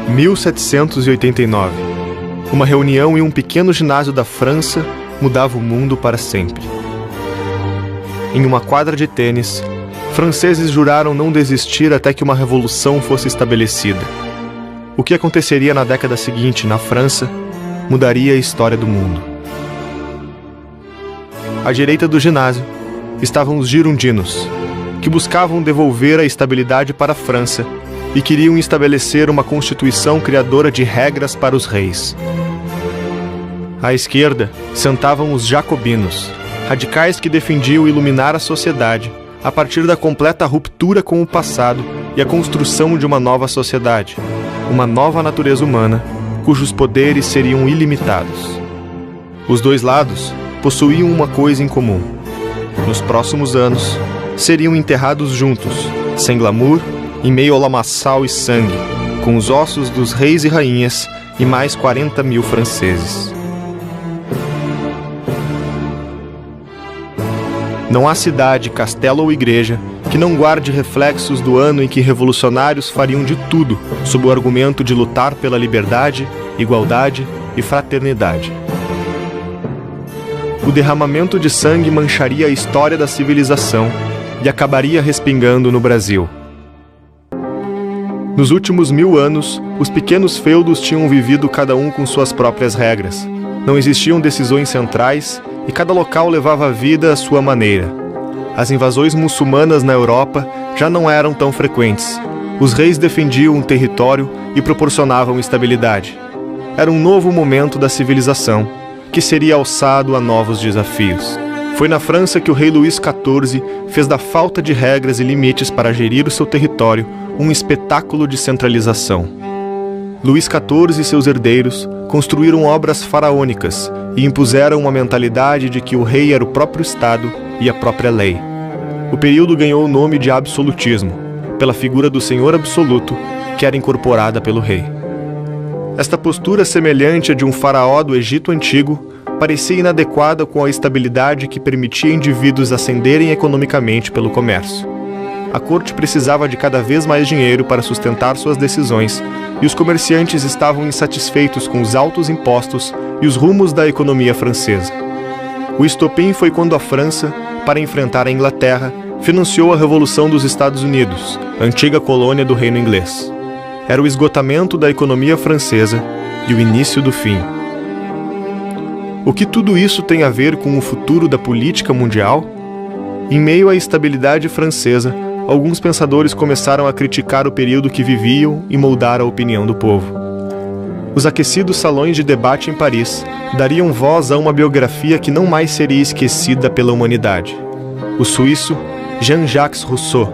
1789. Uma reunião em um pequeno ginásio da França mudava o mundo para sempre. Em uma quadra de tênis, franceses juraram não desistir até que uma revolução fosse estabelecida. O que aconteceria na década seguinte na França mudaria a história do mundo. À direita do ginásio estavam os girondinos, que buscavam devolver a estabilidade para a França e queriam estabelecer uma constituição criadora de regras para os reis. À esquerda sentavam os jacobinos, radicais que defendiam iluminar a sociedade a partir da completa ruptura com o passado e a construção de uma nova sociedade, uma nova natureza humana, cujos poderes seriam ilimitados. Os dois lados possuíam uma coisa em comum. Nos próximos anos, seriam enterrados juntos, sem glamour, em meio ao lamaçal e sangue, com os ossos dos reis e rainhas e mais 40 mil franceses. Não há cidade, castelo ou igreja que não guarde reflexos do ano em que revolucionários fariam de tudo sob o argumento de lutar pela liberdade, igualdade e fraternidade. O derramamento de sangue mancharia a história da civilização e acabaria respingando no Brasil. Nos últimos 1000 anos, os pequenos feudos tinham vivido cada um com suas próprias regras. Não existiam decisões centrais e cada local levava a vida à sua maneira. As invasões muçulmanas na Europa já não eram tão frequentes. Os reis defendiam o território e proporcionavam estabilidade. Era um novo momento da civilização, que seria alçado a novos desafios. Foi na França que o rei Luís XIV fez da falta de regras e limites para gerir o seu território um espetáculo de centralização. Luís XIV e seus herdeiros construíram obras faraônicas e impuseram uma mentalidade de que o rei era o próprio Estado e a própria lei. O período ganhou o nome de absolutismo, pela figura do senhor absoluto que era incorporada pelo rei. Esta postura semelhante à de um faraó do Egito Antigo parecia inadequada com a estabilidade que permitia indivíduos ascenderem economicamente pelo comércio. A corte precisava de cada vez mais dinheiro para sustentar suas decisões e os comerciantes estavam insatisfeitos com os altos impostos e os rumos da economia francesa. O estopim foi quando a França, para enfrentar a Inglaterra, financiou a Revolução dos Estados Unidos, antiga colônia do Reino Inglês. Era o esgotamento da economia francesa e o início do fim. O que tudo isso tem a ver com o futuro da política mundial? Em meio à instabilidade francesa, alguns pensadores começaram a criticar o período que viviam e moldar a opinião do povo. Os aquecidos salões de debate em Paris dariam voz a uma biografia que não mais seria esquecida pela humanidade. O suíço Jean-Jacques Rousseau.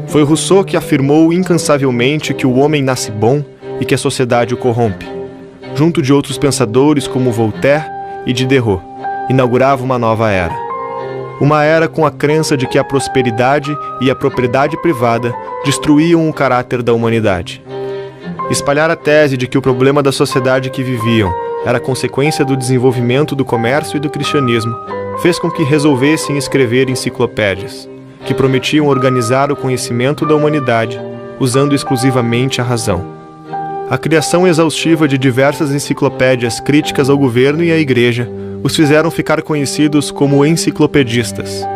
Foi Rousseau que afirmou incansavelmente que o homem nasce bom e que a sociedade o corrompe. Junto de outros pensadores como Voltaire e Diderot, inaugurava uma nova era. Uma era com a crença de que a prosperidade e a propriedade privada destruíam o caráter da humanidade. Espalhar a tese de que o problema da sociedade que viviam era consequência do desenvolvimento do comércio e do cristianismo fez com que resolvessem escrever enciclopédias, que prometiam organizar o conhecimento da humanidade usando exclusivamente a razão. A criação exaustiva de diversas enciclopédias críticas ao governo e à igreja os fizeram ficar conhecidos como enciclopedistas.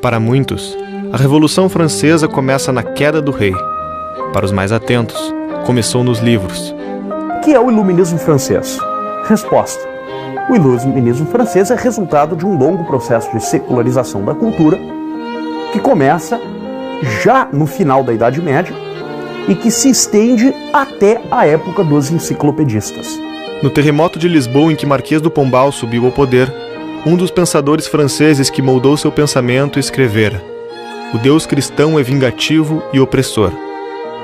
Para muitos, a Revolução Francesa começa na queda do rei. Para os mais atentos, começou nos livros. O que é o iluminismo francês? Resposta: o iluminismo francês é resultado de um longo processo de secularização da cultura que começa já no final da Idade Média e que se estende até a época dos enciclopedistas. No terremoto de Lisboa em que Marquês do Pombal subiu ao poder, um dos pensadores franceses que moldou seu pensamento escrevera: "O Deus cristão é vingativo e opressor."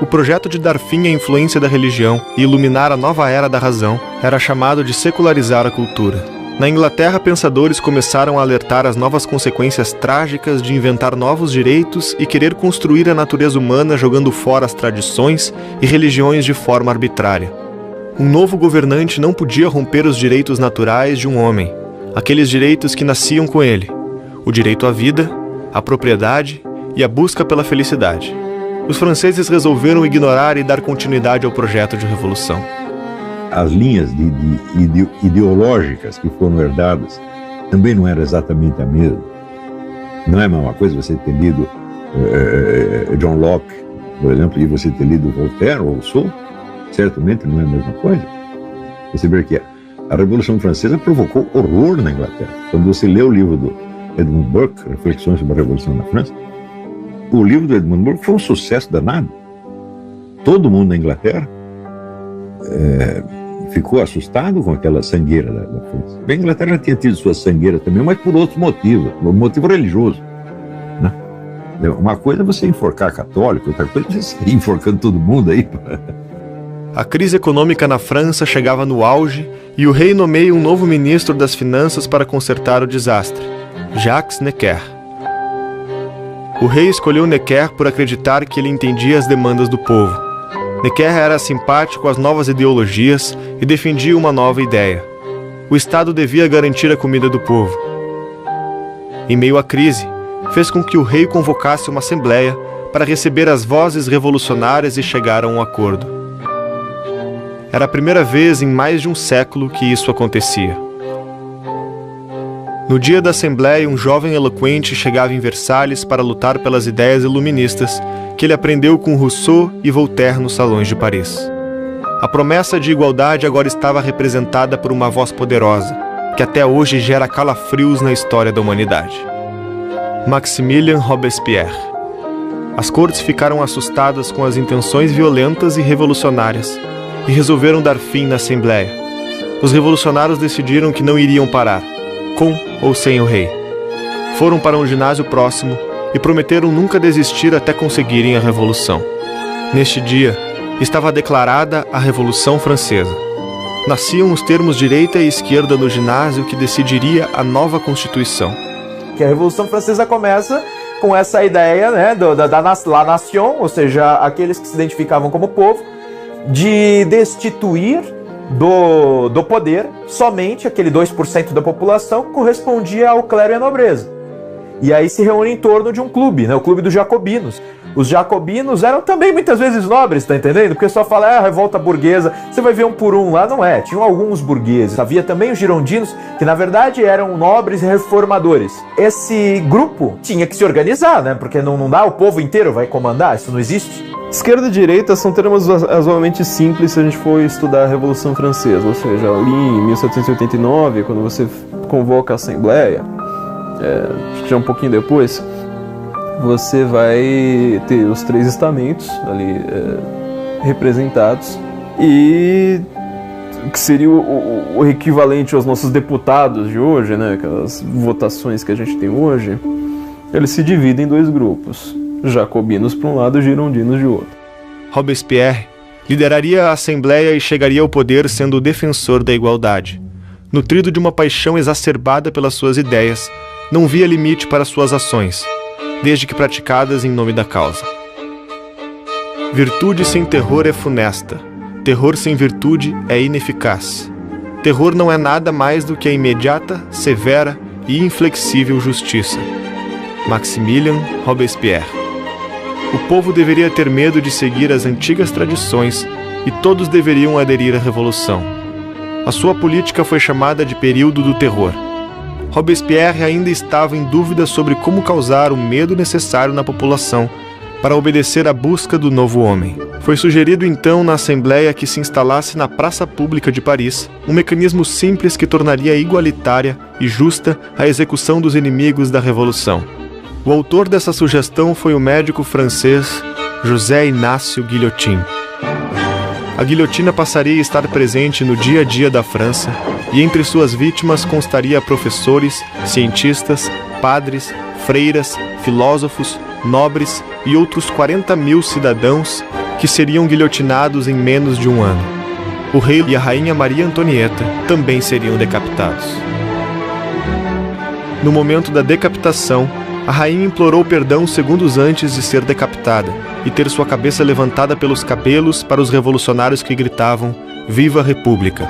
O projeto de dar fim à influência da religião e iluminar a nova era da razão era chamado de secularizar a cultura. Na Inglaterra, pensadores começaram a alertar as novas consequências trágicas de inventar novos direitos e querer construir a natureza humana jogando fora as tradições e religiões de forma arbitrária. Um novo governante não podia romper os direitos naturais de um homem, aqueles direitos que nasciam com ele: o direito à vida, à propriedade e a busca pela felicidade. os franceses resolveram ignorar e dar continuidade ao projeto de revolução. As linhas ideológicas que foram herdadas também não eram exatamente a mesma. Não é a mesma coisa você ter lido John Locke, por exemplo, e você ter lido Voltaire ou Rousseau. Certamente não é a mesma coisa. Você vê que a Revolução Francesa provocou horror na Inglaterra. Quando você lê o livro do Edmund Burke, Reflexões sobre a Revolução na França, o livro do Edmund Burke foi um sucesso danado. Todo mundo na Inglaterra ficou assustado com aquela sangueira da França. A Inglaterra já tinha tido sua sangueira também, mas por outros motivos, por motivo religioso, né? Uma coisa é você enforcar católico, outra coisa é você sair enforcando todo mundo aí. A crise econômica na França chegava no auge e o rei nomeia um novo ministro das Finanças para consertar o desastre, Jacques Necker. O rei escolheu Necker por acreditar que ele entendia as demandas do povo. Necker era simpático às novas ideologias e defendia uma nova ideia. O Estado devia garantir a comida do povo. Em meio à crise, fez com que o rei convocasse uma assembleia para receber as vozes revolucionárias e chegar a um acordo. Era a primeira vez em mais de um século que isso acontecia. No dia da Assembleia, um jovem eloquente chegava em Versalhes para lutar pelas ideias iluministas que ele aprendeu com Rousseau e Voltaire nos salões de Paris. A promessa de igualdade agora estava representada por uma voz poderosa, que até hoje gera calafrios na história da humanidade. Maximilien Robespierre. As cortes ficaram assustadas com as intenções violentas e revolucionárias e resolveram dar fim na Assembleia. Os revolucionários decidiram que não iriam parar, com ou sem o rei. Foram para um ginásio próximo e prometeram nunca desistir até conseguirem a revolução. Neste dia, estava declarada a Revolução Francesa. Nasciam os termos direita e esquerda no ginásio que decidiria a nova Constituição. Que a Revolução Francesa começa com essa ideia, né, da nation, ou seja, aqueles que se identificavam como povo, de destituir do poder somente aquele 2% da população que correspondia ao clero e à nobreza. E aí se reúne em torno de um clube, né, o clube dos jacobinos. Os jacobinos eram também muitas vezes nobres, tá entendendo? Porque só fala, a revolta burguesa, você vai ver um por um lá, não é. Tinham alguns burgueses. Havia também os girondinos, que na verdade eram nobres e reformadores. Esse grupo tinha que se organizar, né? Porque não dá, o povo inteiro vai comandar, isso não existe. Esquerda e direita são termos razoavelmente simples se a gente for estudar a Revolução Francesa, ou seja, ali em 1789, quando você convoca a Assembleia, acho que já um pouquinho depois, você vai ter os três estamentos ali representados e que seria o equivalente aos nossos deputados de hoje, né, aquelas votações que a gente tem hoje, eles se dividem em dois grupos. Jacobinos para um lado e girondinos de outro. Robespierre lideraria a Assembleia e chegaria ao poder sendo o defensor da igualdade. Nutrido de uma paixão exacerbada pelas suas ideias, não via limite para suas ações, desde que praticadas em nome da causa. Virtude sem terror é funesta. Terror sem virtude é ineficaz. Terror não é nada mais do que a imediata, severa e inflexível justiça. Maximilien Robespierre. O povo deveria ter medo de seguir as antigas tradições e todos deveriam aderir à revolução. A sua política foi chamada de período do terror. Robespierre ainda estava em dúvida sobre como causar o medo necessário na população para obedecer à busca do novo homem. Foi sugerido então na Assembleia que se instalasse na Praça Pública de Paris um mecanismo simples que tornaria igualitária e justa a execução dos inimigos da revolução. O autor dessa sugestão foi o médico francês José Inácio Guillotin. A guilhotina passaria a estar presente no dia a dia da França e entre suas vítimas constaria professores, cientistas, padres, freiras, filósofos, nobres e outros 40.000 cidadãos que seriam guilhotinados em menos de um ano. O rei e a rainha Maria Antonieta também seriam decapitados. No momento da decapitação, a rainha implorou perdão segundos antes de ser decapitada e ter sua cabeça levantada pelos cabelos para os revolucionários que gritavam "Viva a República!".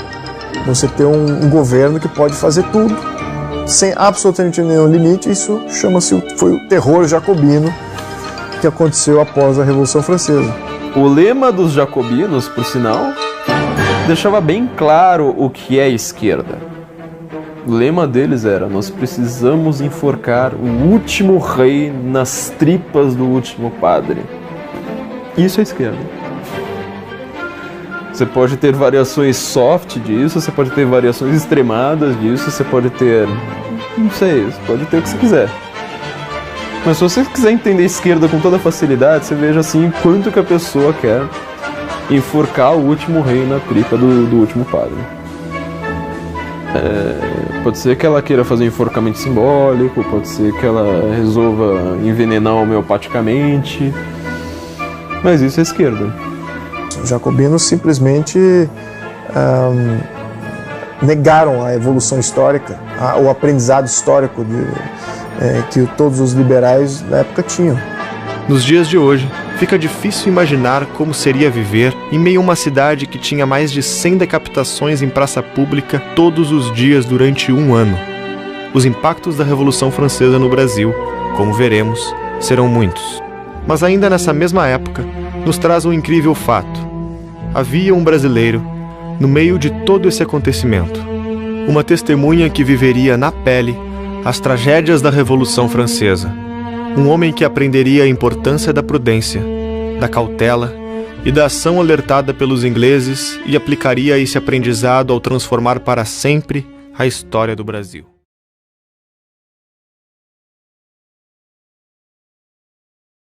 Você ter um governo que pode fazer tudo, sem absolutamente nenhum limite, isso chama-se, foi o terror jacobino que aconteceu após a Revolução Francesa. O lema dos jacobinos, por sinal, deixava bem claro o que é esquerda. O lema deles era: nós precisamos enforcar o último rei nas tripas do último padre. Isso é esquerda. Você pode ter variações soft disso, você pode ter variações extremadas disso, você pode ter... não sei, você pode ter o que você quiser. Mas se você quiser entender a esquerda com toda facilidade, você veja assim quanto que a pessoa quer enforcar o último rei na tripa do último padre. Pode ser que ela queira fazer um enforcamento simbólico, pode ser que ela resolva envenenar homeopaticamente, mas isso é esquerda. Os jacobinos simplesmente negaram a evolução histórica, o aprendizado histórico que todos os liberais da época tinham. Nos dias de hoje, fica difícil imaginar como seria viver em meio a uma cidade que tinha mais de 100 decapitações em praça pública todos os dias durante um ano. Os impactos da Revolução Francesa no Brasil, como veremos, serão muitos. Mas ainda nessa mesma época, nos traz um incrível fato. Havia um brasileiro no meio de todo esse acontecimento. Uma testemunha que viveria na pele as tragédias da Revolução Francesa. Um homem que aprenderia a importância da prudência, da cautela e da ação alertada pelos ingleses e aplicaria esse aprendizado ao transformar para sempre a história do Brasil.